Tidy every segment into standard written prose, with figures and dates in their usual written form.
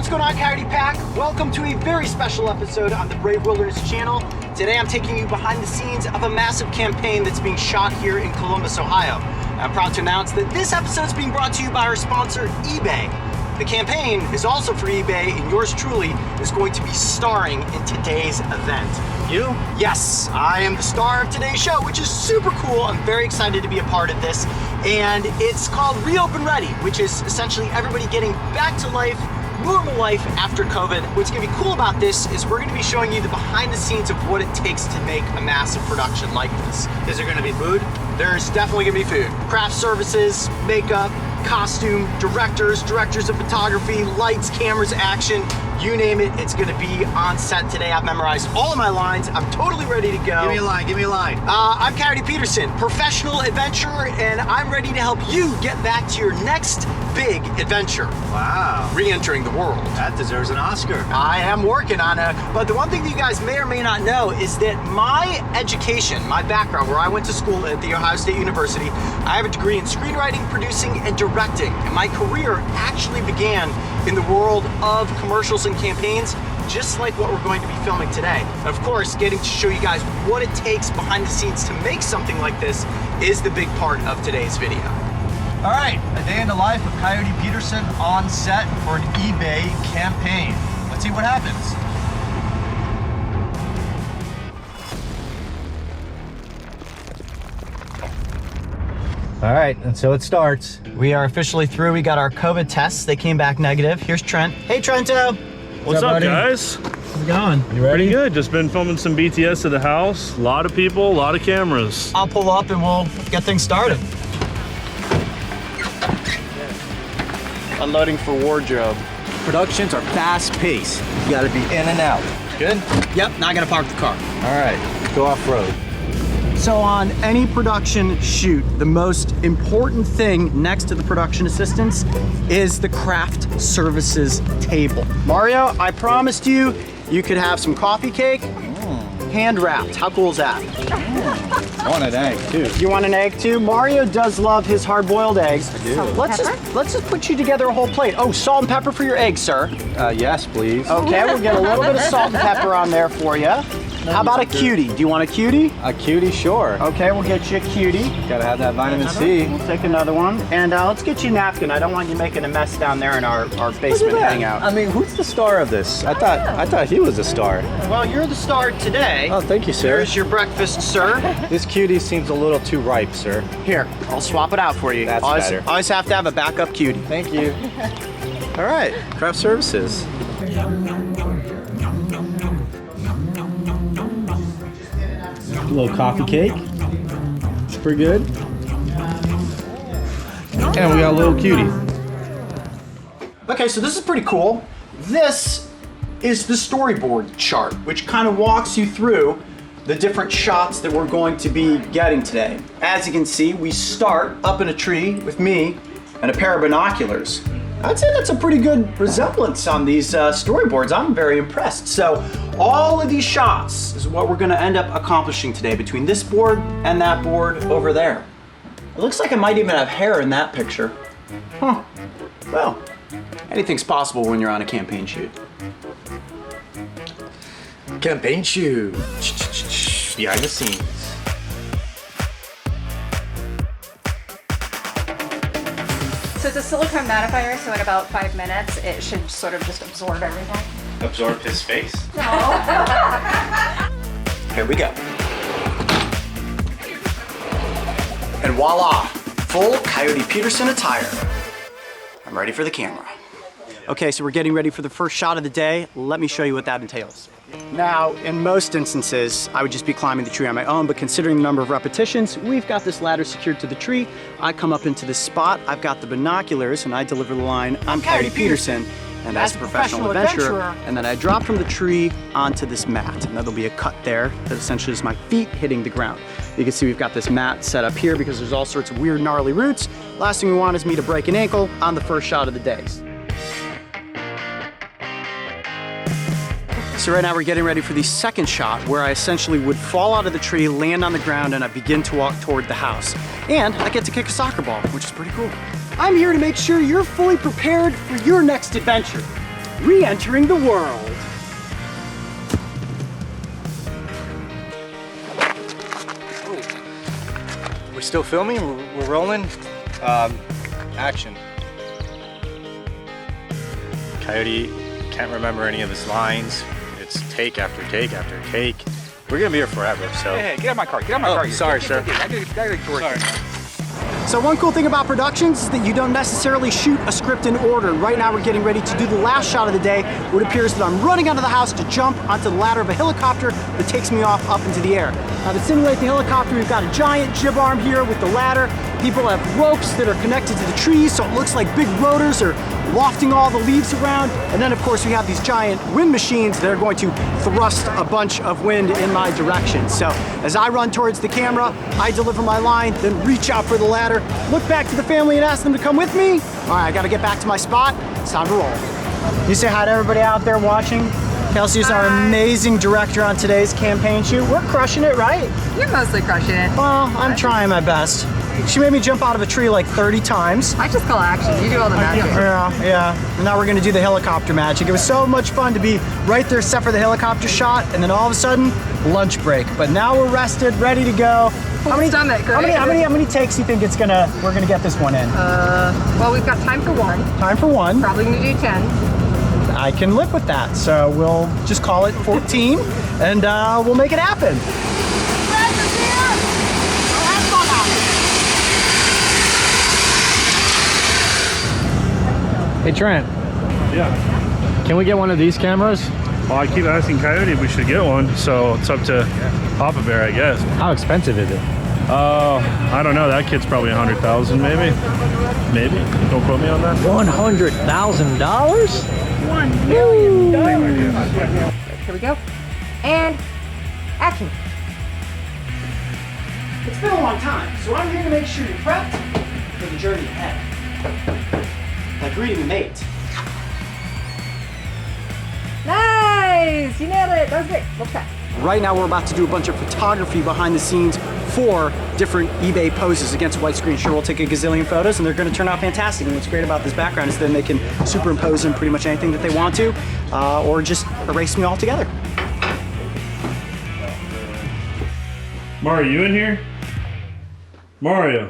what's going on, Coyote Pack? Welcome to a very special episode on the Brave Wilderness channel. Today I'm taking you behind the scenes of a massive campaign that's being shot here in Columbus, Ohio. I'm proud to announce that this episode is being brought to you by our sponsor, eBay. The campaign is also for eBay, and yours truly is going to be starring in today's event. You? Yes, I am the star of today's show, which is super cool. I'm very excited to be a part of this. And it's called ReOpen Ready, which is essentially everybody getting back to life, normal life after COVID. What's gonna be cool about this is we're gonna be showing you the behind the scenes of what it takes to make a massive production like this. Is there gonna be food? There's definitely gonna be food. Craft services, makeup, costume, directors of photography, lights, cameras, action, you name it, it's gonna be on set today. I've memorized all of my lines. I'm totally ready to go. Give me a line, give me a line. I'm Coyote Peterson, professional adventurer, and I'm ready to help you get back to your next big adventure. Wow. Re-entering the world. That deserves an Oscar. I am working on it, but the one thing that you guys may or may not know is that my education, my background, where I went to school at The Ohio State University, I have a degree in screenwriting, producing, and directing, and my career actually began in the world of commercials and campaigns, just like what we're going to be filming today. And of course, getting to show you guys what it takes behind the scenes to make something like this is the big part of today's video. All right, a day in the life of Coyote Peterson on set for an eBay campaign. Let's see what happens. All right, and so it starts. We are officially through. We got our COVID tests. They came back negative. Here's Trent. Hey, Trento. What's up, guys? How's it going? You ready? Good. Just been filming some BTS at the house. A lot of people, a lot of cameras. I'll pull up and we'll get things started. Unloading for wardrobe. Productions are fast-paced. You gotta be in and out. Good? Yep, now I gotta park the car. All right, go off-road. So on any production shoot, the most important thing next to the production assistants is the craft services table. Mario, I promised you, you could have some coffee cake, hand wrapped. How cool is that? I want an egg, too. You want an egg too? Mario does love his hard-boiled eggs. I do. Let's just put you together a whole plate. Oh, salt and pepper for your eggs, sir. Yes, please. Okay, we'll get a little bit of salt and pepper on there for you. How about a cutie? Do you want a cutie? A cutie, sure. Okay, we'll get you a cutie. Gotta have that vitamin C. We'll take another one. And let's get you a napkin. I don't want you making a mess down there in our basement hangout. I mean, who's the star of this? I thought he was the star. Well, you're the star today. Oh, thank you, sir. Here's your breakfast, sir. This cutie seems a little too ripe, sir. Here, I'll swap it out for you. That's better. Always have to have a backup cutie. Thank you. All right, craft services. A little coffee cake. It's pretty good. And we got a little cutie. Okay, so this is pretty cool. This is the storyboard chart, which kind of walks you through the different shots that we're going to be getting today. As you can see, we start up in a tree with me and a pair of binoculars. I'd say that's a pretty good resemblance on these storyboards. I'm very impressed. So all of these shots is what we're gonna end up accomplishing today between this board and that board over there. It looks like I might even have hair in that picture. Huh, well, anything's possible when you're on a campaign shoot. Campaign shoot. Behind the scenes. So it's a silicone mattifier, so in about 5 minutes, it should sort of just absorb everything. Absorb his face? No. Here we go. And voila, full Coyote Peterson attire. I'm ready for the camera. Okay, so we're getting ready for the first shot of the day. Let me show you what that entails. Now, in most instances, I would just be climbing the tree on my own, but considering the number of repetitions, we've got this ladder secured to the tree. I come up into this spot, I've got the binoculars, and I deliver the line, I'm Coyote Peterson, and as a professional adventurer, and then I drop from the tree onto this mat, and there'll be a cut there that essentially is my feet hitting the ground. You can see we've got this mat set up here because there's all sorts of weird gnarly roots. Last thing we want is me to break an ankle on the first shot of the day. So right now we're getting ready for the second shot where I essentially would fall out of the tree, land on the ground, and I begin to walk toward the house. And I get to kick a soccer ball, which is pretty cool. I'm here to make sure you're fully prepared for your next adventure. re-entering the world. We're still filming? We're rolling? Action. Coyote can't remember any of his lines. It's take after take after take. We're gonna be here forever, so. Hey, get out of my car, get out of my car. Sorry, sir. I gotta get to work. Sorry. So one cool thing about productions is that you don't necessarily shoot a script in order. Right now we're getting ready to do the last shot of the day, where it appears that I'm running out of the house to jump onto the ladder of a helicopter that takes me off up into the air. Now to simulate the helicopter, we've got a giant jib arm here with the ladder. People have ropes that are connected to the trees, so it looks like big rotors are wafting all the leaves around. And then of course we have these giant wind machines that are going to thrust a bunch of wind in my direction. So as I run towards the camera, I deliver my line, then reach out for the ladder, look back to the family and ask them to come with me. All right, I gotta get back to my spot. It's time to roll. You say hi to everybody out there watching. Kelsey is our amazing director on today's campaign shoot. We're crushing it, right? You're mostly crushing it. Well, I'm trying my best. She made me jump out of a tree like 30 times. I just call action. You do all the magic. Yeah. And now we're gonna do the helicopter magic. It was so much fun to be right there except for the helicopter shot, and then all of a sudden, lunch break. But now we're rested, ready to go. How many takes do you think we're gonna get this one in? Well, we've got time for one. Time for one. Probably gonna do 10. I can live with that. So we'll just call it 14 and we'll make it happen. Hey Trent, Yeah. can we get one of these cameras? Well, I keep asking Coyote if we should get one, so it's up to Papa Bear, I guess. How expensive is it? I don't know. That kid's probably 100,000, maybe. Maybe. Don't quote me on that. $100,000? $1 million. Here we go. And action. It's been a long time, so I'm here to make sure you're prepped for the journey ahead. Like greeting a mate. Nice! You nailed it. That was great. Look back. Right now we're about to do a bunch of photography behind the scenes for different eBay poses against a white screen. Sure, we'll take a gazillion photos and they're gonna turn out fantastic. And what's great about this background is then they can superimpose in pretty much anything that they want to, or just erase me altogether. Mario, you in here? Mario.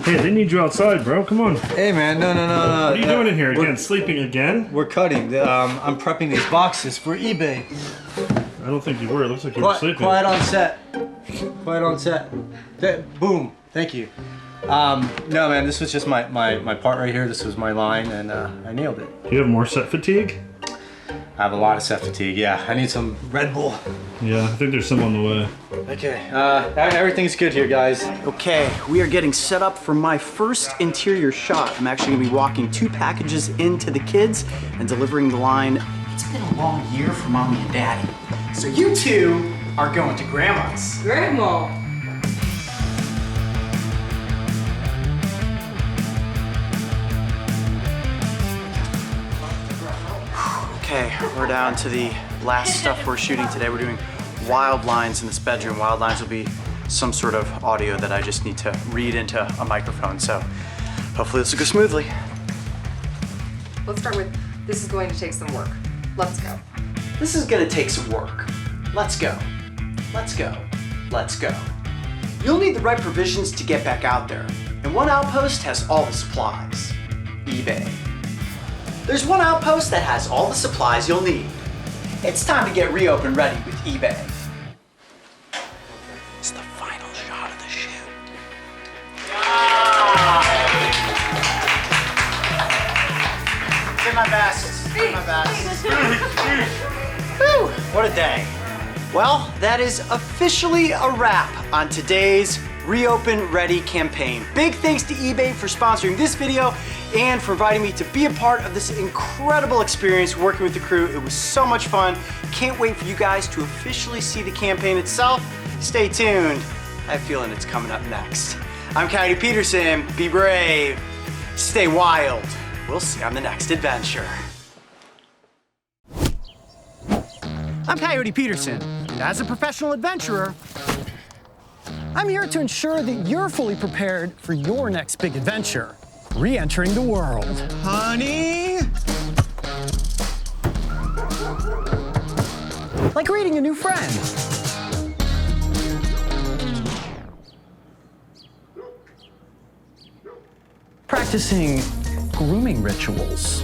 Hey, they need you outside, bro. Come on. Hey man, no. What are you doing in here again? Sleeping again? We're cutting. I'm prepping these boxes for eBay. I don't think you were. It looks like you were sleeping. Quiet on set. Quiet on set. Boom. Thank you. No man, this was just my part right here. This was my line and I nailed it. Do you have more set fatigue? I have a lot of set fatigue, yeah. I need some Red Bull. Yeah, I think there's some on the way. Okay, everything's good here, guys. Okay, we are getting set up for my first interior shot. I'm actually gonna be walking 2 packages into the kids and delivering the line, "It's been a long year for mommy and daddy. So you two are going to grandma's." Grandma. Okay, we're down to the last stuff we're shooting today. We're doing wild lines in this bedroom. Wild lines will be some sort of audio that I just need to read into a microphone. So hopefully this will go smoothly. Let's start with, this is going to take some work. Let's go. This is gonna take some work. Let's go. Let's go. Let's go. You'll need the right provisions to get back out there. And one outpost has all the supplies. eBay. There's one outpost that has all the supplies you'll need. It's time to get ReOpen ready with eBay. It's the final shot of the shoot. Did my best. Did my best. Whew, what a day. Well, that is officially a wrap on today's ReOpen Ready campaign. Big thanks to eBay for sponsoring this video and for inviting me to be a part of this incredible experience working with the crew. It was so much fun. Can't wait for you guys to officially see the campaign itself. Stay tuned. I have a feeling it's coming up next. I'm Coyote Peterson. Be brave. Stay wild. We'll see you on the next adventure. I'm Coyote Peterson, and as a professional adventurer, I'm here to ensure that you're fully prepared for your next big adventure. re-entering the world. Honey? Like greeting a new friend. Practicing grooming rituals.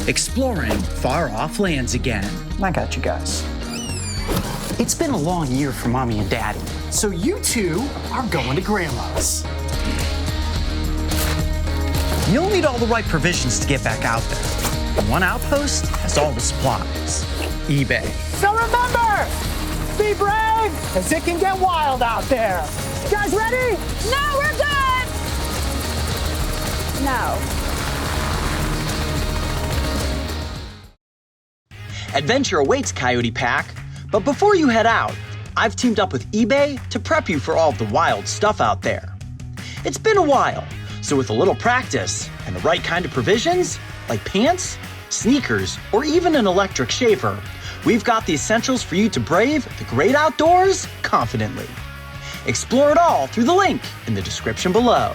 Exploring far-off lands again. I got you guys. It's been a long year for Mommy and Daddy, so you two are going to Grandma's. You'll need all the right provisions to get back out there. One outpost has all the supplies. eBay. So remember, be brave, as it can get wild out there. You guys ready? No, we're good! No. Adventure awaits, Coyote Pack. But before you head out, I've teamed up with eBay to prep you for all of the wild stuff out there. It's been a while, so with a little practice and the right kind of provisions, like pants, sneakers, or even an electric shaver, we've got the essentials for you to brave the great outdoors confidently. Explore it all through the link in the description below.